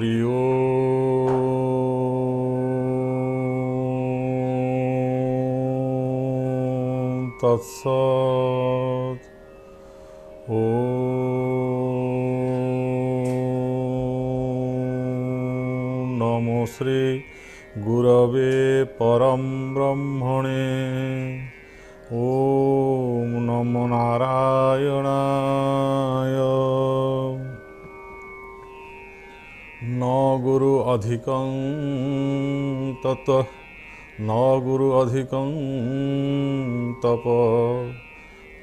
हरि ओम तत्सत्। ओम नमो श्री गुरवे परम ब्रह्मणे। ओम नमो नारायणाय। न गुरु अधिकं तत्त्वं न गुरु अधिकं तप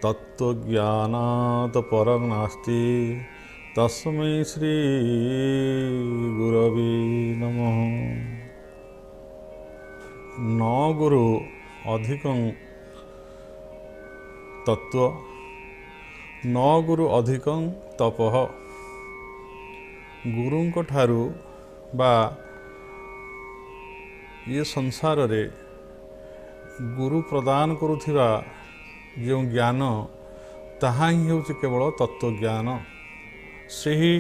तत्त्वज्ञानात् परं नास्ति तस्मै श्री गुरवे नमः। न गुरु अधिकं तत्त्वं न गुरु अधिकं तपः। गुरुंक ठारू बा ये संसार रे गुरु प्रदान करुथिबा जो ज्ञान ताहा ही होछि केवल तत्व ज्ञान। सही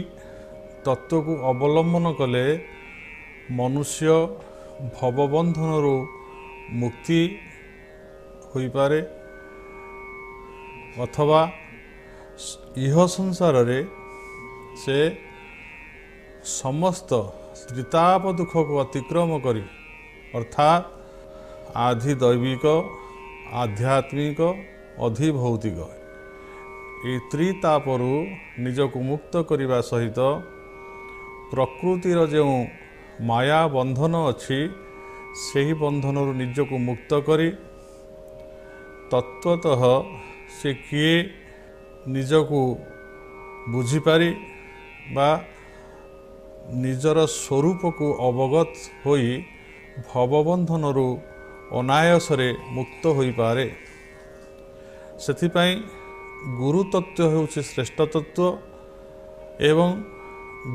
तत्व को अवलंबन कले मनुष्य भवबंधन मुक्ति होई पारे अथवा इह संसार रे से समस्त त्रिताप दुख को अतिक्रम करी अर्थात आधि दैविक आध्यात्मिक अधिभौतिक ये त्रितापरू निजको मुक्त करने सहित प्रकृतिर जो माया बंधन अच्छी सही बंधन निजको मुक्त करी तत्वतः से किए निजको बुझीपारी बा निजर स्वरूप को अवगत होई भवबंधनरू अनायासरे मुक्त होई पारे। सेथिपाई गुरु तत्व हेउछि श्रेष्ठ तत्व एवं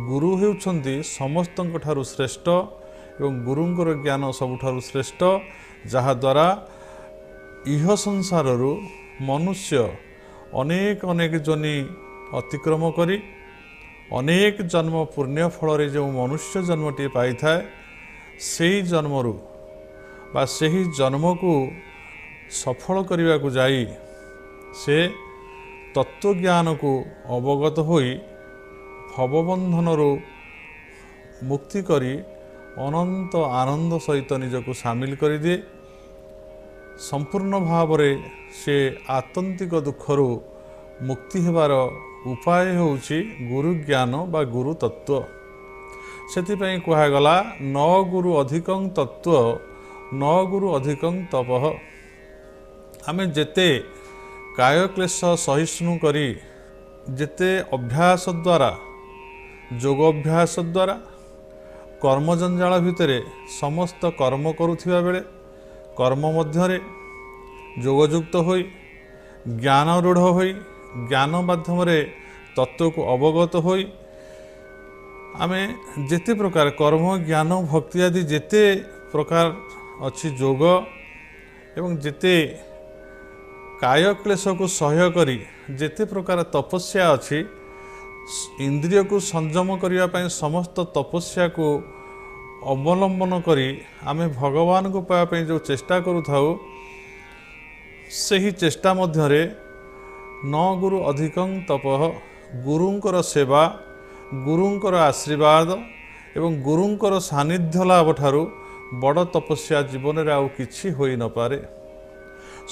गुरु हेउछन्ति समस्तଙ୍କ ठारू श्रेष्ठ एवं गुरुंकर ज्ञान सबुठारू श्रेष्ठ जहा द्वारा इह संसाररू मनुष्य अनेक अनेक जनी अतिक्रम करी अनेक जन्म पुण्य फल जो मनुष्य जन्मटी पाई थाए सही जन्मरू बा सही जन्म को सफल करने को जाई से तत्व ज्ञान को अवगत होई भवबंधनरू मुक्ति करी अनंत आनंद सहित निजको सामिल कर दिए। संपूर्ण भाव से आतंतिक दुखरू मुक्ति हेबार उपाय होउछि गुरु ज्ञान बा गुरु तत्व। सेथिपाई कहागला न गुरु अधिकं तत्व न गुरु अधिकं तपः। आमे जेते काय क्लेश सहिष्णु करी जेते अभ्यास द्वारा योग अभ्यास द्वारा कर्म जंजाल भितरे समस्त कर्म करुथिबा बेले कर्म मध्यरे योगयुक्त होई ज्ञान रूढ़ होई ज्ञान माध्यम तत्व को अवगत होई आमे जेते प्रकार कर्म ज्ञान भक्ति आदि जेते प्रकार अच्छी योग एवं जेते काय क्लेश को सह्य करी जेते प्रकार तपस्या अच्छी इंद्रिय को संयम करने पाई समस्त तपस्या को अवलंबन करी आमे भगवान को पाया जो चेष्टा करुथाउ सही चेष्टा मध्यरे न गुरु अधिकं तपः। गुरुंकर सेवा गुरुंकर आशीर्वाद एवं गुरुंकर सानिध्य लाभ ठारू बड़ तपस्या जीवन रे आउ किछि होई न पारे।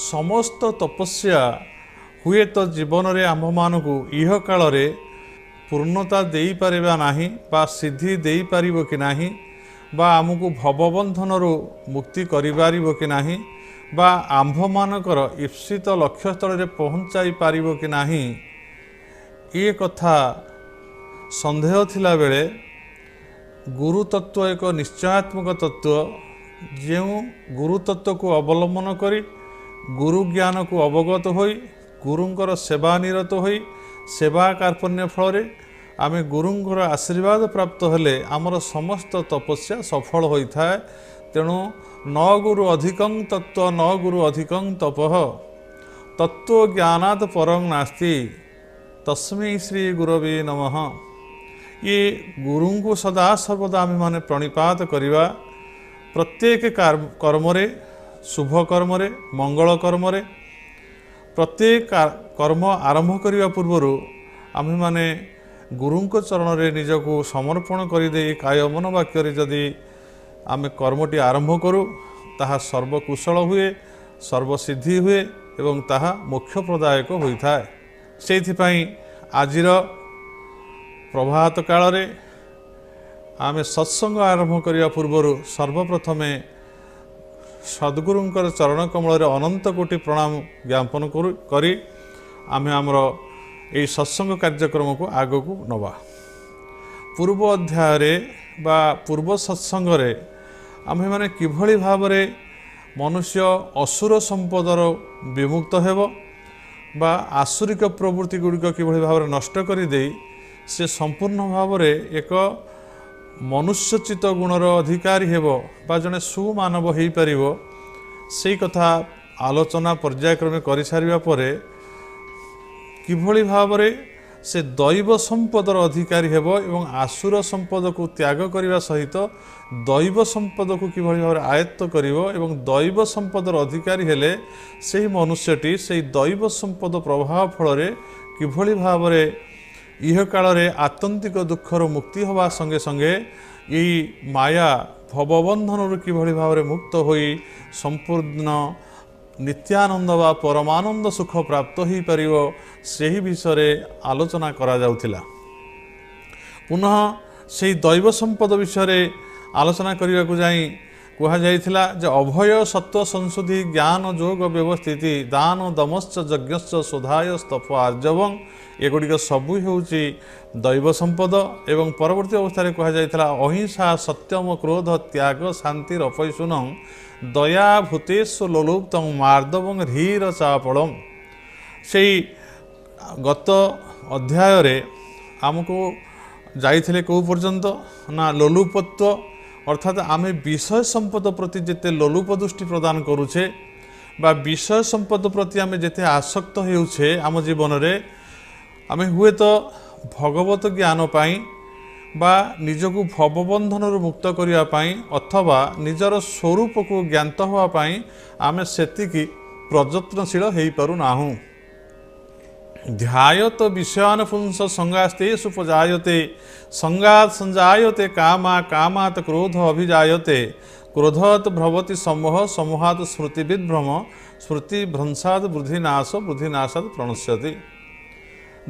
समस्त तपस्या हुए तो जीवन रे आम मानकु इह काल रे पूर्णता देई पारिबा नाही बा सिद्धि देई पारिबो कि नाही बा आमको भवबंधनरू मुक्ति करि पारिबो कि नाही बा आंभ मानकर ईप्सित लक्ष्य स्थल रे पहुंचाई पारिबो कि नाही ये कथा संदेह थिला बेले गुरु तत्व एक निश्चयात्मक तत्व जो गुरु तत्व को अवलंबन करी गुरु ज्ञान को अवगत होई गुरुंकर सेवा निरत होई सेवा कार्पण्य फल आमे गुरुंकर आशीर्वाद प्राप्त हेले आमर समस्त तपस्या सफल होता है। तेणु न गुरु अधिकं तत्व न गुरु अधिकं तपः तत्व ज्ञानात् परं नास्ति तस्मै श्री गुरवे नमः। ये गुरु को सदा सर्वदा आम मैंने प्रणिपात करवा प्रत्येक कर्म शुभ कर्म मंगल कर्म प्रत्येक कर्म आरंभ करने पूर्वर आम मैंने गुरु चरण में निजक समर्पण करदे काय मन वाक्य जदि आम कर्मटी आरंभ करूँ ताहा सर्वकुशल हुए सर्वसिद्धि हुए एवं ताहा मोक्ष प्रदायक होता है। से आजिर प्रभात काल रे आम सत्संग आरंभ करने पूर्वर सर्वप्रथमे सद्गुरुंकर चरण कमल अनंत कोटि प्रणाम ज्ञापन करी आम आमर यही सत्संग कार्यक्रम को आग को नवा। पूर्व अध्याय बा पूर्व सत्संग आम मैंने किभली भाव मनुष्य असुर संपदर विमुक्त हेब बा आसुरिक प्रवृत्ति गुड़िक किभली भाव नष्ट करदे से संपूर्ण भाव एक मनुष्यचित गुणर अधिकारी हेब बा जड़े सुमानव हो पार से कथा आलोचना पर्यायक्रमे कर सारिबा परे किभली भाव से दैव संपदर अधिकारी हेब एवं आसुर संपद को त्याग करने सहित दैव संपद को किभली भाव आयत्त करिवो एवं दैव संपदर अधिकारी हेले से मनुष्यटी से दैव संपद प्रभाव फल किभली भाव इह काल आतंतिक दुखर मुक्ति हवा संगे संगे यही माया भवबंधन किभली भाव मुक्त होई संपूर्ण नित्यानंद वा परमानंद सुख प्राप्त हो पारिबो सेही विषय आलोचना करा जाउथिला। पुनः से दैव संपद विषय आलोचना करने को जाई कहा जाइथिला जे अभय सत्व संशुद्धि ज्ञान योग व्यवस्थिति दान दमश्च यज्ञश्च शोधाय स्तप आर्जवं एगुड़िक सबू होउची दैव संपद एवं परवर्ती अवस्था कहा जाइथिला अहिंसा सत्यम क्रोध त्याग शांति अपैशुनम दया भूतेश लोलुप्त मार्दव ह्रीर चापड़म से गत अध्याय रे आमको जाइथिले को पर्यंत ना लोलुपत्व अर्थात आम विषय संपद प्रति जिते लोलुप दृष्टि प्रदान करुचे बा विषय संपद प्रति आम जिते आसक्त होउछे आम जीवन रे आम हुए तो भगवत ज्ञान पाई बा निजको भवबंधन मुक्त करने अथवा निजर स्वरूप को ज्ञात होवाई आम सेतिकी प्रयत्नशील हो पारुना। ध्यायत विषयान पुंस संगास्ते सुपजायते संगात संजायते कामा कामात क्रोध अभिजायते क्रोधत भ्रवती समूह समूहात स्मृति विभ्रम स्मृति भ्रंशाद बुद्धिनाश बुद्धिनाशाद प्रणश्यति।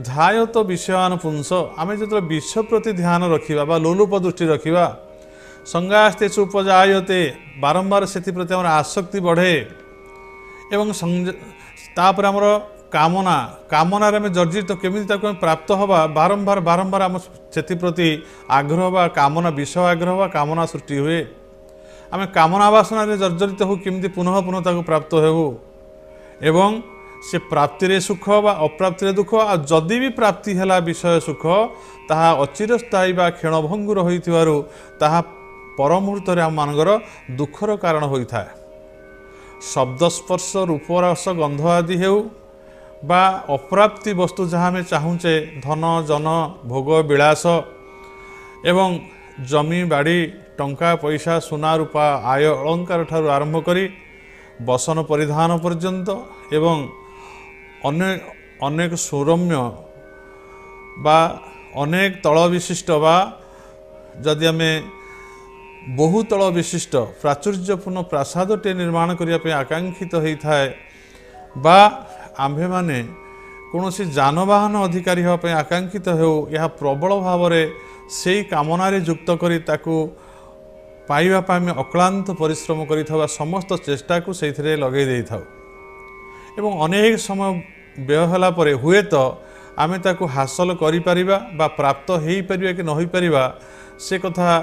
ध्यायत विषयान पुंस आम जो विषय प्रति ध्यान रखा बा लोलुप दृष्टि रखा संगास्ते उपजायते बारंबार से प्रति आसक्ति बढ़े एवं तापर आमर कामना कामनार आम जर्जित केमी प्राप्त हवा बारंबार बारंबार आम से प्रति आग्रह बा कामना विषय आग्रह बा कामना सृष्टि हुए आम कामना वासना जर्जरित हो केमी पुनः पुनः ताको प्राप्त हो एवं से प्राप्ति सुख बा अप्राप्ति दुख आ जदि भी प्राप्ति है विषय सुख ताहा अचिरस्थायी बा क्षणभंगुर होइथिबारु ताहा परमुहूर्त आम मानकर दुखर कारण होता है। शब्द स्पर्श रूपरस गंध आदि हेउ बा अप्राप्ति वस्तु जहाँ आम चाहूचे धन जन भोग विलास एवं जमी बाड़ी टंका पैसा सुना रूपा आय अलंकार ठारू आरंभ करी बसन परिधान पर्यंत एवं अनेक सुरम्य बा अनेक तल विशिष्ट बा जदि आम बहुतल विशिष्ट प्राचुर्यपूर्ण प्रासादटे निर्माण करने आकांक्षित होता है बा आम्भे माने कौन जानवाहन अधिकारी होगापी आकांक्षित हो यह प्रबल भाव से कामनारे युक्त करी ताकू पाइबापी आम अक्लांत परिश्रम कर समस्त चेष्टा को से लगे दे था एवं अनेक समय व्यय होला परे हुए तो आम ताकू हासिल करिपरिबा बा प्राप्त हो पारिबा कि न हो पारिबा से कथा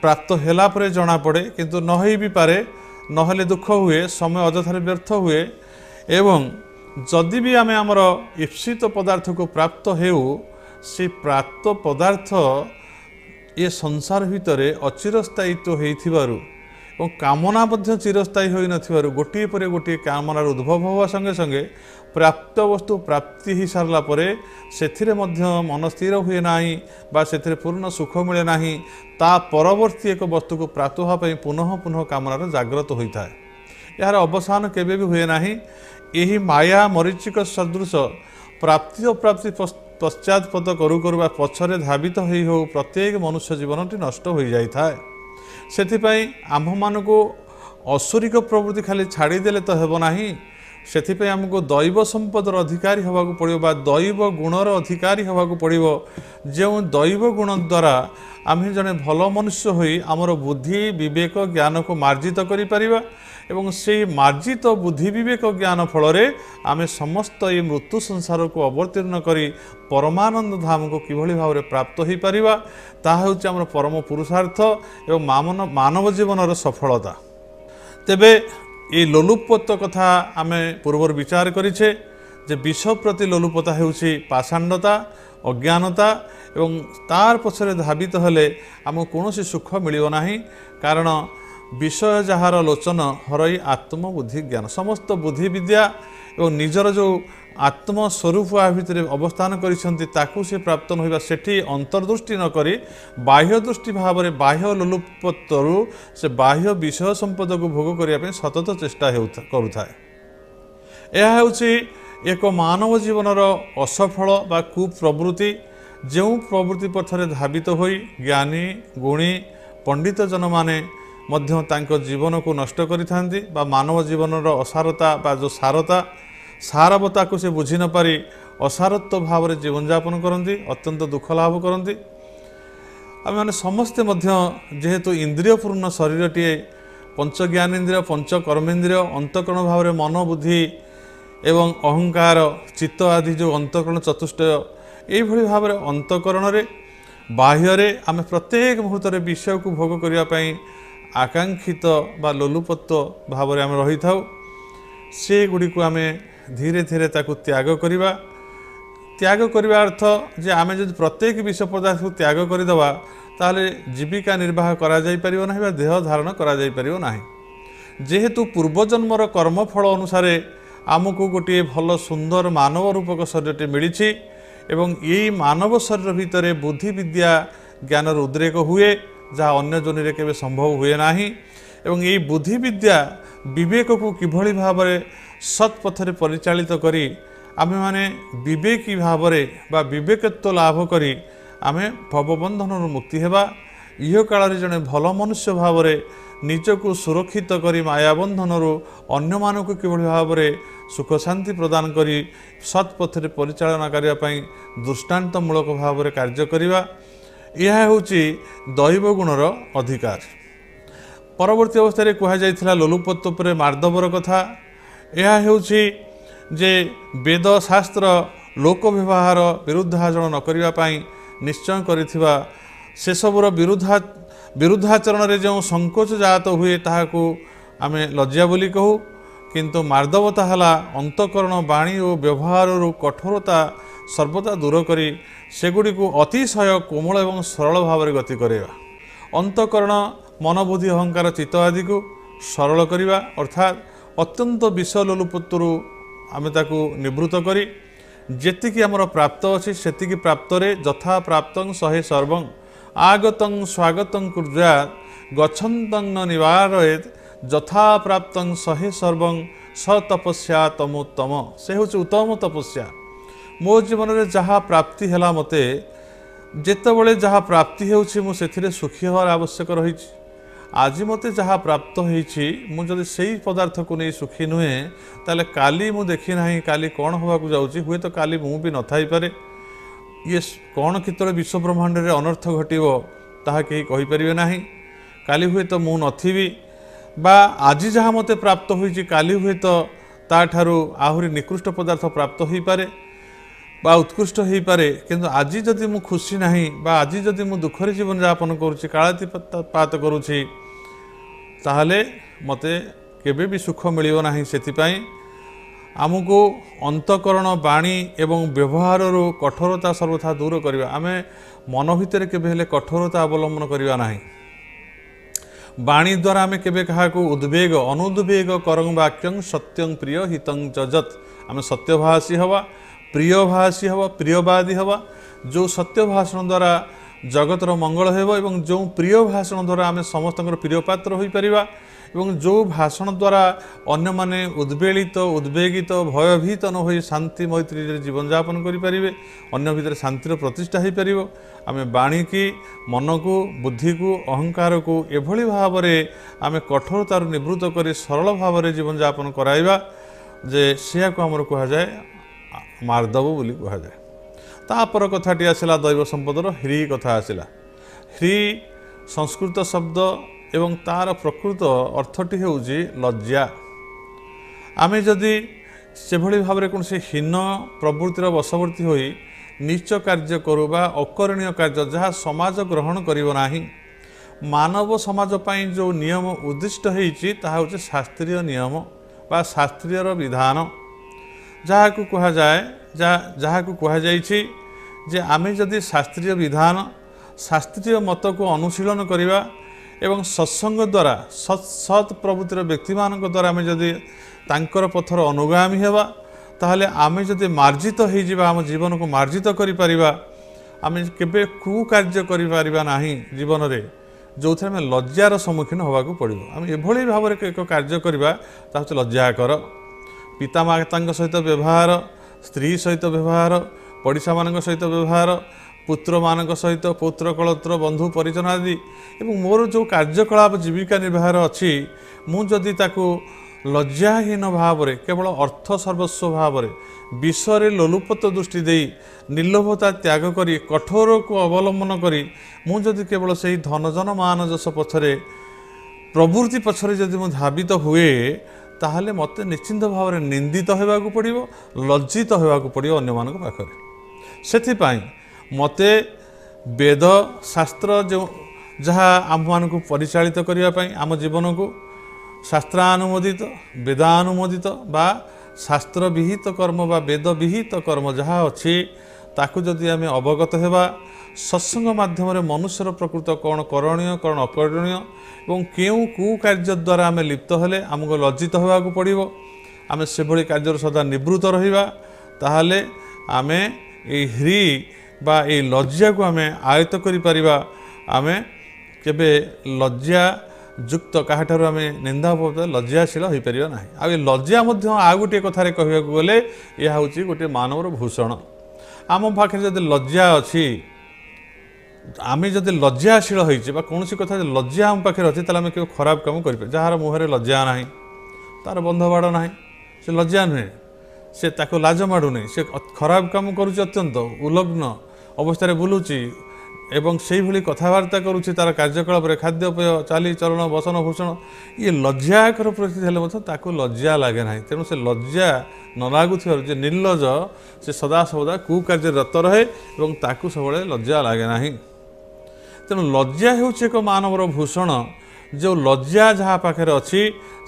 प्राप्त होला परे जना पड़े किंतु न हो भी पारे नहले दुख हुए समय अଯଥାରେ व्यर्थ हुए एवं जदि भी आम आमर ईप्सित पदार्थ को प्राप्त हेउ से प्राप्त पदार्थ ये संसार भितर अचिरस्थायित्व होइथिबारु ଏବଂ କାମନା ମଧ୍ୟ ଚିରସ୍ଥାୟୀ ହୋଇନଥିବାରୁ ଗୋଟିଏ ପରେ ଗୋଟିଏ କାମନାର ଉଦ୍ଭବ ହେବା ସଙ୍ଗେ ସଙ୍ଗେ ପ୍ରାପ୍ତ ବସ୍ତୁ ପ୍ରାପ୍ତି ହୋଇସାରିଲା ପରେ ସେଥିରେ ମଧ୍ୟ ମନ ସ୍ଥିର ହୁଏ ନାହିଁ ବା ସେଥିରେ ପୂର୍ଣ୍ଣ ସୁଖ ମିଳେ ନାହିଁ। ତା ପରବର୍ତ୍ତୀ ଏକ ବସ୍ତୁକୁ ପ୍ରାପ୍ତ ହେବା ପାଇଁ ପୁନଃ ପୁନଃ କାମନାର ଜାଗ୍ରତ ହୋଇଥାଏ। ଏହାର ଅବସାନ କେବେ ବି ହୁଏ ନାହିଁ। ଏହି ମାୟା ମରୀଚିକ ସଦୃଶ ପ୍ରାପ୍ତି ଅପ୍ରାପ୍ତି ପଶ୍ଚାତପଦ କରୁ କରୁ ବା ପଛରେ ଧାବିତ ହୋଇ ହେଉ ପ୍ରତ୍ୟେକ ମନୁଷ୍ୟ ଜୀବନଟି ନଷ୍ଟ ହୋଇଯାଇଥାଏ। ସେଥିପାଇଁ ଆମ୍ଭମାନଙ୍କୁ ଅସୁରିକ ପ୍ରବୃତ୍ତି ଖାଲି ଛାଡ଼ିଦେଲେ ତ ହେବ ନାହିଁ। ସେଥିପାଇଁ ଆମକୁ ଦୈବ ସମ୍ପଦର ଅଧିକାରୀ ହେବାକୁ ପଡ଼ିବ ବା ଦୈବ ଗୁଣର ଅଧିକାରୀ ହେବାକୁ ପଡ଼ିବ। ଯେଉଁ ଦୈବ ଗୁଣ ଦ୍ୱାରା ଆମେ ଜଣେ ଭଲ ମନୁଷ୍ୟ ହୋଇ ଆମର ବୁଦ୍ଧି ବିବେକ ଜ୍ଞାନକୁ ମାର୍ଜିତ କରିପାରିବା ଏବଂ ସେହି ମାର୍ଜିତ ବୁଦ୍ଧି ବିବେକ ଜ୍ଞାନ ଫଳରେ ଆମେ ସମସ୍ତ ଏହି ମୃତ୍ୟୁ ସଂସାରକୁ ଅବତୀର୍ଣ୍ଣ କରି ପରମାନନ୍ଦ ଧାମକୁ କିଭଳି ଭାବରେ ପ୍ରାପ୍ତ ହୋଇପାରିବା ତାହା ହେଉଛି ଆମର ପରମ ପୁରୁଷାର୍ଥ ଏବଂ ମାନବ ଜୀବନର ସଫଳତା। ତେବେ এই লোলুপত্ব কথা আমি পূর্বর বিচার করেছে যে বিষ প্রতি লোলুপতা ହେଉଛି পাষাণ্ডতা অজ্ঞানতা এবং তার পছরে ধাবিত হলে আমাকে কৌশি সুখ মিলিব না কারণ বিষয় যাহার লোচন হরই আত্মবুদ্ধি জ্ঞান সমস্ত বুদ্ধি বিদ্যা এবং নিজের যে আত্মস্বরূপ ভিতরে অবস্থান করেছেন তাকে সে প্রাপ্ত নহবা সেটি অন্তর্দৃষ্টি নকরি বাহ্য দৃষ্টি ভাবে বাহ্য লোলুপত্বরু সে বাহ্য বিষয় সম্পদকে ভোগ করা সতত চেষ্টা করুଥାଏ। ଏହା ହେଉଛି ଏକ ମାନବ ଜୀବନର ଅସଫଳ ବା କୁପ୍ରବୃତ୍ତି। ଯେଉଁ ପ୍ରବୃତ୍ତି ପଥରେ ଧାବିତ ହୋଇ ଜ୍ଞାନୀ ଗୁଣୀ ପଣ୍ଡିତ ଜନମାନେ ମଧ୍ୟ ତାଙ୍କ ଜୀବନକୁ ନଷ୍ଟ କରିଥାନ୍ତି ବା ମାନବ ଜୀବନର ଅସାରତା ବା ଯେଉଁ ସାରବତାକୁ ସେ ବୁଝି ନପାରି ଅସାରତ୍ୱ ଭାବରେ ଜୀବନଯାପନ କରନ୍ତି ଅତ୍ୟନ୍ତ ଦୁଃଖ ଲାଭ କରନ୍ତି। ଆମେମାନେ ସମସ୍ତେ ମଧ୍ୟ ଯେହେତୁ ଇନ୍ଦ୍ରିୟପୂର୍ଣ୍ଣ ଶରୀରଟିଏ ପଞ୍ଚ ଜ୍ଞାନେନ୍ଦ୍ରିୟ ପଞ୍ଚ କର୍ମେନ୍ଦ୍ରିୟ ଅନ୍ତଃକରଣ ଭାବରେ ମନ ବୁଦ୍ଧି ଏବଂ ଅହଙ୍କାର ଚିତ୍ତ ଆଦି ଯେଉଁ ଅନ୍ତଃକରଣ ଚତୁଷ୍ଟୟ ଏଇଭଳି ଭାବରେ ଅନ୍ତଃକରଣରେ ବାହ୍ୟରେ ଆମେ ପ୍ରତ୍ୟେକ ମୁହୂର୍ତ୍ତରେ ବିଷୟକୁ ଭୋଗ କରିବା ପାଇଁ ଆକାଂକ୍ଷିତ ବା ଲୋଲୁପତ୍ୱ ଭାବରେ ଆମେ ରହିଥାଉ। ସେଗୁଡ଼ିକୁ ଆମେ ଧୀରେ ଧୀରେ ତାକୁ ତ୍ୟାଗ କରିବା। ତ୍ୟାଗ କରିବା ଅର୍ଥ ଯେ ଆମେ ଯଦି ପ୍ରତ୍ୟେକ ବିଷୟ ପଦାର୍ଥକୁ ତ୍ୟାଗ କରିଦେବା ତାହେଲେ ଜୀବିକା ନିର୍ବାହ କରାଯାଇପାରିବ ନାହିଁ ବା ଦେହ ଧାରଣ କରାଯାଇପାରିବ ନାହିଁ। ଯେହେତୁ ପୂର୍ବଜନ୍ମର କର୍ମଫଳ ଅନୁସାରେ ଆମକୁ ଗୋଟିଏ ଭଲ ସୁନ୍ଦର ମାନବ ରୂପକ ଶରୀରଟି ମିଳିଛି ଏବଂ ଏଇ ମାନବ ଶରୀର ଭିତରେ ବୁଦ୍ଧି ବିଦ୍ୟା ଜ୍ଞାନର ଉଦ୍ରେକ ହୁଏ ଯାହା ଅନ୍ୟ ଜନିରେ କେବେ ସମ୍ଭବ ହୁଏ ନାହିଁ ଏବଂ ଏହି ବୁଦ୍ଧି ବିଦ୍ୟା ବିବେକକୁ କିଭଳି ଭାବରେ ସତ୍ ପଥରେ ପରିଚାଳିତ କରି ଆମେମାନେ ବିବେକୀ ଭାବରେ ବା ବିବେକତ୍ୱ ଲାଭ କରି ଆମେ ଭବବନ୍ଧନରୁ ମୁକ୍ତି ହେବା। ଇହ କାଳରେ ଜଣେ ଭଲ ମନୁଷ୍ୟ ଭାବରେ ନିଜକୁ ସୁରକ୍ଷିତ କରି ମାୟାବନ୍ଧନରୁ ଅନ୍ୟମାନଙ୍କୁ କିଭଳି ଭାବରେ ସୁଖ ଶାନ୍ତି ପ୍ରଦାନ କରି ସତ୍ ପଥରେ ପରିଚାଳନା କରିବା ପାଇଁ ଦୃଷ୍ଟାନ୍ତମୂଳକ ଭାବରେ କାର୍ଯ୍ୟ କରିବା ଏହା ହେଉଛି ଦୈବ ଗୁଣର ଅଧିକାର। ପରବର୍ତ୍ତୀ ଅବସ୍ଥାରେ କୁହାଯାଇଥିଲା ଲୋଲୁପତ୍ୱ ଉପରେ ମାର୍ଦ୍ଦବର କଥା। ଏହା ହେଉଛି ଯେ ବେଦ ଶାସ୍ତ୍ର ଲୋକ ବ୍ୟବହାର ବିରୁଦ୍ଧାଚରଣ ନ କରିବା ପାଇଁ ନିଶ୍ଚୟ କରିଥିବା ସେସବୁର ବିରୁଦ୍ଧାଚରଣରେ ଯେଉଁ ସଙ୍କୋଚ ଜାତ ହୁଏ ତାହାକୁ ଆମେ ଲଜ୍ଜା ବୋଲି କହୁ। କିନ୍ତୁ ମାର୍ଦ୍ଦବତା ହେଲା ଅନ୍ତଃକରଣ ବାଣୀ ଓ ବ୍ୟବହାରରୁ କଠୋରତା ସର୍ବଦା ଦୂର କରି ସେଗୁଡ଼ିକୁ ଅତିଶୟ କୋମଳ ଏବଂ ସରଳ ଭାବରେ ଗତି କରାଇବା। ଅନ୍ତଃକରଣ ମନବୁଦ୍ଧି ଅହଙ୍କାର ଚିତ୍ତ ଆଦିକୁ ସରଳ କରିବା ଅର୍ଥାତ୍ ଅତ୍ୟନ୍ତ ବିଷୟ ଲୋଲୁପତ୍ୱରୁ ଆମେ ତାକୁ ନିବୃତ୍ତ କରି ଯେତିକି ଆମର ପ୍ରାପ୍ତ ଅଛି ସେତିକି ପ୍ରାପ୍ତରେ ଯଥା ପ୍ରାପ୍ତଂ ସହେ ସର୍ବଂ ଆଗତଂ ସ୍ୱାଗତଂ କୁର୍ଯାତ୍ ଗଚ୍ଛନ୍ତଂ ନ ନିବାରୟେତ୍ ଯଥା ପ୍ରାପ୍ତଂ ସହେ ସର୍ବଂ ସ ତପସ୍ୟା ତମୋତ୍ତମ। ସେ ହେଉଛି ଉତ୍ତମ ତପସ୍ୟା। ମୋ ଜୀବନରେ ଯାହା ପ୍ରାପ୍ତି ହେଲା ମୋତେ ଯେତେବେଳେ ଯାହା ପ୍ରାପ୍ତି ହେଉଛି ମୁଁ ସେଥିରେ ସୁଖୀ ହେବାର ଆବଶ୍ୟକ ରହିଛି। ଆଜି ମୋତେ ଯାହା ପ୍ରାପ୍ତ ହୋଇଛି ମୁଁ ଯଦି ସେଇ ପଦାର୍ଥକୁ ନେଇ ସୁଖୀ ନୁହେଁ ତାହେଲେ କାଲି ମୁଁ ଦେଖି ନାହିଁ କାଲି କ'ଣ ହେବାକୁ ଯାଉଛି। ହୁଏତ କାଲି ମୁଁ ବି ନଥାଇପାରେ। ଇଏ କ'ଣ କେତେବେଳେ ବିଶ୍ୱବ୍ରହ୍ମାଣ୍ଡରେ ଅନର୍ଥ ଘଟିବ ତାହା କେହି କହିପାରିବେ ନାହିଁ। କାଲି ହୁଏତ ମୁଁ ନଥିବି ବା ଆଜି ଯାହା ମୋତେ ପ୍ରାପ୍ତ ହୋଇଛି କାଲି ହୁଏତ ତାଠାରୁ ଆହୁରି ନିକୃଷ୍ଟ ପଦାର୍ଥ ପ୍ରାପ୍ତ ହୋଇପାରେ ବା ଉତ୍କୃଷ୍ଟ ହୋଇପାରେ। କିନ୍ତୁ ଆଜି ଯଦି ମୁଁ ଖୁସି ନାହିଁ ବା ଆଜି ଯଦି ମୁଁ ଦୁଃଖରେ ଜୀବନଯାପନ କରୁଛି କାଳାତିପାତ କରୁଛି ତାହେଲେ ମୋତେ କେବେ ବି ସୁଖ ମିଳିବ ନାହିଁ। ସେଥିପାଇଁ ଆମକୁ ଅନ୍ତଃକରଣ ବାଣୀ ଏବଂ ବ୍ୟବହାରରୁ କଠୋରତା ସର୍ବଥା ଦୂର କରିବା। ଆମେ ମନ ଭିତରେ କେବେ ହେଲେ କଠୋରତା ଅବଲମ୍ବନ କରିବା ନାହିଁ। बाणी द्वारा आम के उद्वेग अनुद्वेग करं वाक्यं सत्यं प्रिय हितं जत आम सत्यभाषी हवा प्रियभाषी हवा प्रियवादी हवा जो सत्य भाषण द्वारा जगतर मंगल हेब एवं जो प्रिय भाषण द्वारा आम समस्त प्रिय पात्र हो पारिबा एवं जो भाषण द्वारा अन्य माने उद्वेलित उद्वेगित भयभीत न होई शांति मैत्री जीवन यापन करें अन्य भितर शांतिर प्रतिष्ठा हो पार आम बाणी की मन को बुद्धि को अहंकार को एभली भाव में आम कठोरतार निवृत्त कर सरल भाव में जीवन यापन कराइबा जे सिया को आमर कह जाए मार्दव बोली कह जाए। तापर कथाटी आसला दैव संपदर ह्री कथा आसला। ह्री संस्कृत शब्द एवं तार प्रकृत अर्थटी होउछि लज्जा। आमे जदि सेभଳି भाव कौन से हीन प्रवृत्तिर वशवर्ती होई नीच कार्य करू बा अकरणीय कार्य जहाँ समाज ग्रहण करिवो नाही मानव समाज पाई जो नियम उद्दिष्ट होइछि ताहा होछि शास्त्रीय नियम बा शास्त्रीय विधान जहाँ को कहा जाए जहाँ को कहा जाइछि जे आमे जदि शास्त्रीय विधान शास्त्रीय मत को अनुशीलन करिबा एवं सत्संग द्वारा सत् प्रवृत्तिर व्यक्ति मान द्वारा आम जदि तांकर पथर अनुगामी हेबा ताहले आमे जदि मार्जित हो जावा आम जीवन को मार्जित करि परिबा आमे केबे कुकार्य करि परिबा नाही जीवन रे जो थे आम लज्जार सम्मुखीन होबाकू पड़िबो। आम एभली भाव में एक कार्य करबा ता होछि लज्जा कर पिता माता सहित व्यवहार स्त्री सहित व्यवहार पड़िशा मान सहित व्यवहार पुत्र मान सहित पुत्र कलत्र बंधु परिजन आदि एवं मोर जो कार्यकलाप जीविका निर्वाह अच्छी मुझे ताकू लज्जाहीन भाव में केवल अर्थ सर्वस्व भाव में विषय लोलुपत दृष्टि दे निर्लोभता त्याग करी कठोर को अवलंबन करी मुझे केवल से धनजन मान जस पछरे प्रवृत्ति पछरे जदि मु धावित हुए ताहले मते निश्चिंत भाव में निंदित होबाकू पड़िबो लज्जित होबाकू पड़िबो अन्य मानक पाखरे। सेथिपाई मते वेद शास्त्र जो जहाँ आम मान को परिचालित करने आम जीवन को शास्त्रानुमोदित वेदानुमोदित बा शास्त्र विहित कर्म बा वेद विहित कर्म जहाँ अच्छी ताकू जदि आम अवगत हेबा सत्संग माध्यम मनुष्यर प्रकृत कौन करणीय कौन अकरणीय और क्यों कु कार्य द्वारा आम लिप्त हेले आमको लज्जित होबाकू पड़िबो आम से भली कार्य सदा निवृत्त रहिबा ताहले आमे ए ह्री बा ए लज्जा को आम आयत्त करि परिबा आमे केबे लज्जा युक्त काहाठारु आमे निंदा लज्जाशील हो पारिबा नाही। आ ए लज्जा मध्य आ गोटे कथारे कहबाकू गले या होछि गोटे मानवर भूषण आम पाखे जदि लज्जा अछि आमे जदि लज्जाशील होइछि बा कोनोसी कथा लज्जा आम पाखे अछि ताले आमे केबे खराब काम करि पारे जहार मुहरे लज्जा नाही तार बंधबाड़ नाही से लज्जा नुहे से ताको लाज माडू नहीं से खराब काम करुच्ची अत्यंत उलग्न अवस्था बुलूची एवं से भली कथबार्ता करुच्ची तार कार्यकलाप खाद्यपेय चाली चलन बसन भूषण ये लज्जाकर परिस्थिति हेल्ले ताको लज्जा लगे ना तेणु से लज्जा न लगुवर जे निर्लज से सदा सर्वदा कुकार्य रत रहे और ताकू सब लज्जा लगे ना तेणु लज्जा हूँ एक मानवर भूषण जो लज्जा जहाँ पाखे अच्छी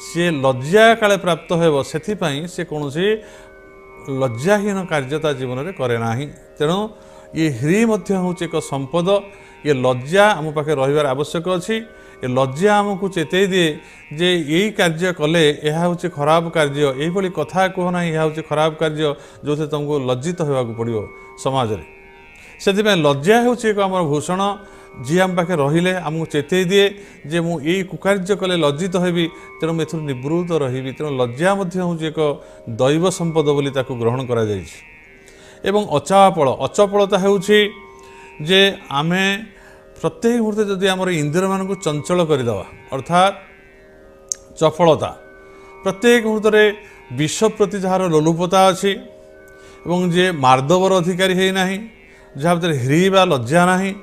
सी लज्जा काले प्राप्त हो से कौन लज्जाहीन कार्यता जीवन में करे ना तेणु ये ह्री हूँ एक संपद ये लज्जा आम पाखे रही आवश्यक अच्छी ये लज्जा आमको चेतई दिए जे यही कार्य कले यह हूँ खराब कार्य यही कथा कहना यह हूँ खराब कार्य जो थे तुमको लज्जित होगाकू पड़ो समाज में से लज्जा हूँ एक आम भूषण जी आम पाखे रहिले आमको चेतई दिए जे मु यही कुकार्य कले लज्जित होबी तेणु एथुर निवृत्त रही तेणु लज्जा हूँ एक दैव संपद बोली ताकू ग्रहण करा जायछि। एवं अचापल अचपलता होउछि जे आमे प्रत्येक मुहूर्ते जदि आमर इंद्रिय मान को चंचल करदेवा अर्थात चपलता प्रत्येक मुहूर्ते विश्व प्रति जार लोलुपता अच्छी एवं जे मार्दवर अधिकारी है ना जहाँ भीतर ह्री बा लज्जा नाही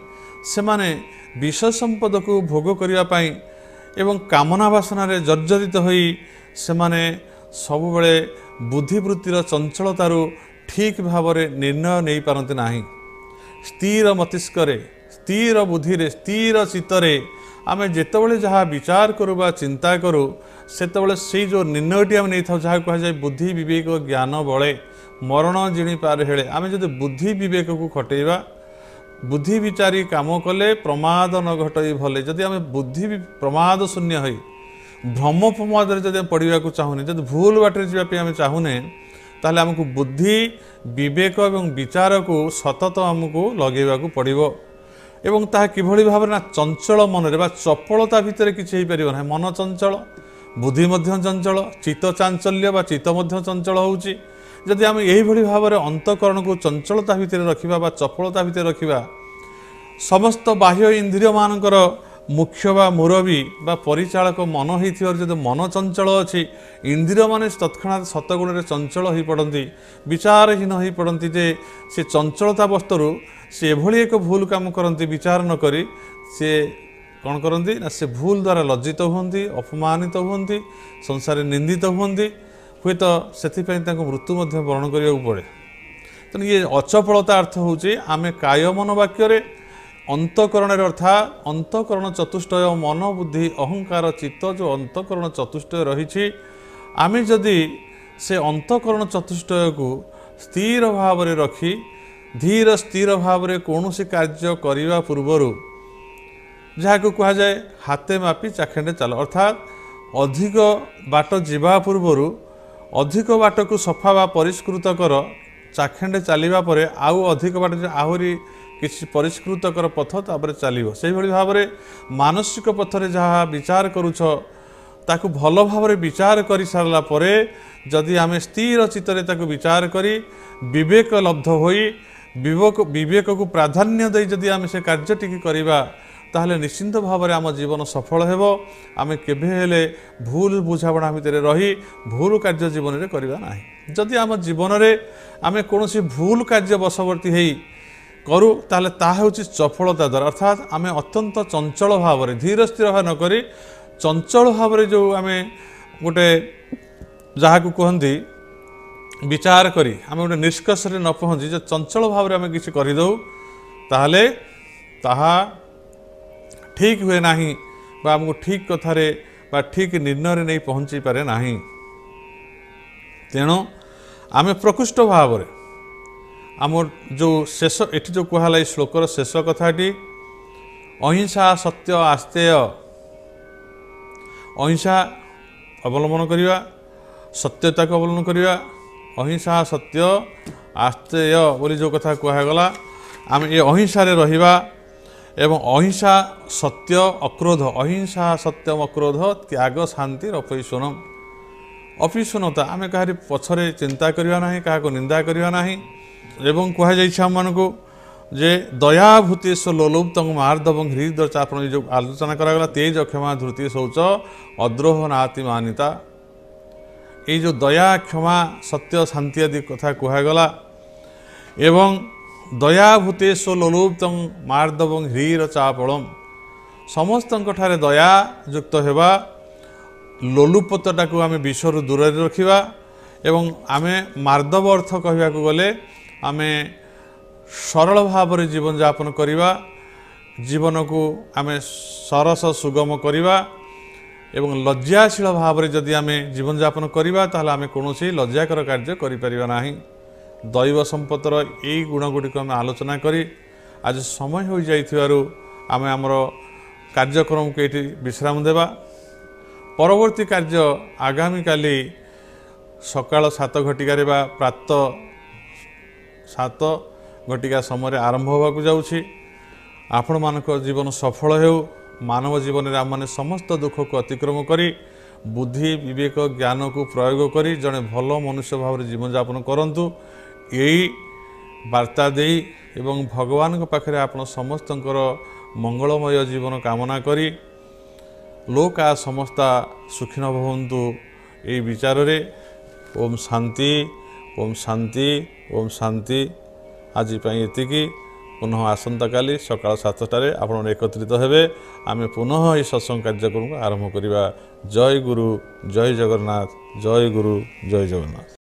से माने विषय संपद को भोग करने एवं कामना वासना रे जर्जरित होई से माने सबुबले बुद्धिवृत्तिर चंचलतारू ठीक भाव में निर्णय नहीं पारती ना स्थिर मस्तिष्क स्थिर बुद्धि रे स्थिर चित्तरे आम जितेबाला जहाँ विचार करूँ बा चिंता करूँ से से जो निर्णयटी आम नहीं था जहाँ कहुए बुद्धि विवेक ज्ञान बले मरण जिणी पार हेले आम जब बुद्धि विवेक को खटेबा बुद्धि विचारी काम कले प्रमाद न घटई भले जदि आम बुद्धि प्रमाद शून्य हो भ्रम प्रमाद जब पढ़ा चाहूने जब भूल बाटर जावाई आम चाहूने ताहले आमको बुद्धि विवेक और विचार को सतत आमको लगेगा पड़ो एवं ताहा किभଳି भाव ना चंचल मन रे बा चपलता भितर किछि हेई परिबो ना मन चंचल बुद्धि मध्य चंचल चित्त चांचल्य बा चित्त मध्य चंचल होउची जदि आम यही भली भाव में अंतकरण को चंचलता भितर रखिबा बा चपलता भितर रखिबा समस्त बाह्य इंद्रिय मानकर मुख्य बा मुरबी बा परिचालक मन होइथिवर जदि मन चंचल अछि इंद्रिय माने तत्क्षणात सतगुण रे चंचल होई पड़ती विचारहीन होई पड़ती जे से चंचलता वस्तुरु से एभली एक भूल काम करती विचार न करी से कौन करती ना से भूल द्वारा लज्जित हुंती अपमानित हुंती संसार निंदित हुंती हुए तो से मृत्यु वर्ण करने पड़े तेणु ये अचपलता अर्थ हूँ आम काय मन वाक्य अंतकरण अर्थात अंतकरण चतुष्टय मन बुद्धि अहंकार चित्त जो अंतकरण चतुष्टय रही आम जदि से अंतकरण चतुष्टय को स्थिर भाव में रखी धीर स्थिर भाव में कौन कार्य करने पूर्वर जहाँ को कह जाए हाथे मापी चाखेंडे चल अर्थात अधिक बाट जीवा पूर्वर अधिक बाट को सफा बा परिष्कृत कर चाखेंडे चलवा पर आउ अधिक बाट आहरी किसी परिष्कृत कर पथ तापर चलो से भाव में मानसिक पथरे जहाँ विचार करुछ ताकू भल भाव में विचार कर सारा पर जदि आम स्थिर चित्तरे ताकू विचार करी विवेक लब्ध होई विवेक को प्राधान्य दे जदि आम से कार्यटी करवा ताहले निश्चिंत भाव में आम जीवन सफल हेबो आमे केबे हेले भूल बुझाबणा भितर रही भूल कार्य जीवन में करवा नाही जदि आम जीवन में आमे कोनोसी भूल कार्य बशवर्ती हेई करू ताहले ताहा होची चपलता द्वारा अर्थात आमे अत्यंत चंचल भाव में धीर स्थिर भाव न करी चंचल भाव में जो आमे गोटे जहाँ को कहती विचार करी आमे गोटे निष्कर्ष न पहुँची जो चंचल भाव में आमे किसी करदे ताहले ताहा ठीक हुए नाही बा हमको ठीक कथारे बा ठीक निर्णय नहीं पहुँची पारे नाही तेणु आम प्रकृष्ट भाव में आम जो शेष एटी जो कहला श्लोकर शेष कथाटी अहिंसा सत्य आस्तेय अहिंसा अवलंबन करवा सत्यता को अवलंबन करवा अहिंसा सत्य आस्तेय बोली जो कथा कहगला आम ये अहिंसा रहिबा एवं अहिंसा सत्य अक्रोध अहिंसा सत्यम अक्रोध त्याग शांति अपैशुनम अपैशुनता आम कहारी पछरे चिंता करवा ना क्या निंदा करवा ना एवं कहुको जे दयाभूतेश लोलुप्त मार्दव हृदय आप जो आलोचना करागला तेज क्षमा धृति शौच अद्रोह नाति मानिता ये जो दया क्षमा सत्य शांति आदि कथा कहगला एवं दयाभूतेश लोलुप्त मार्दव ह्रीर चापलम समस्त दया युक्त होगा लोलुपता को आम विश्वर दूर रखा एवं आम मार्दव अर्थ कहवा गले आम सरल भाव में जीवन यापन करवा जीवन को आम सरस सुगम करवा एवं लज्जाशील भाव में जदि आम जीवन यापन करवा ताहले आम कौन लज्जाकर कार्य करिपरिबा नाही दैव संपत्तर यही गुणगुड़िक आम आलोचना करी आज समय हो जाइथिबारु आम आमर कार्यक्रम को ये विश्राम देवा परवर्ती कार्य आगामी काली सकाळ 7 घटिकार प्रात 7 घटिका समय आरंभ होगा जाऊँगी आपण मानक जीवन सफल हो मानव जीवन में आम समस्त दुख को अतिक्रम करी बुद्धि विवेक ज्ञान को प्रयोग करी जड़े भल मनुष्य भाव में जीवन यापन करंतु यही वार्ता दे एवं भगवान के पाखे आप समस्त मंगलमय जीवन कामना करी लोका समस्ता सुखिन भवन्तु यही विचार रे ओम शांति ओम शांति ओम शांति आज एतिकी पुनः आसंता काली सकाळ 7टारे आपण एकत्रित हेबे आमे पुनः ये सत्संग कार्यक्रम आरंभ करिबा। जय गुरु जय जगन्नाथ जय गुरु जय जगन्नाथ।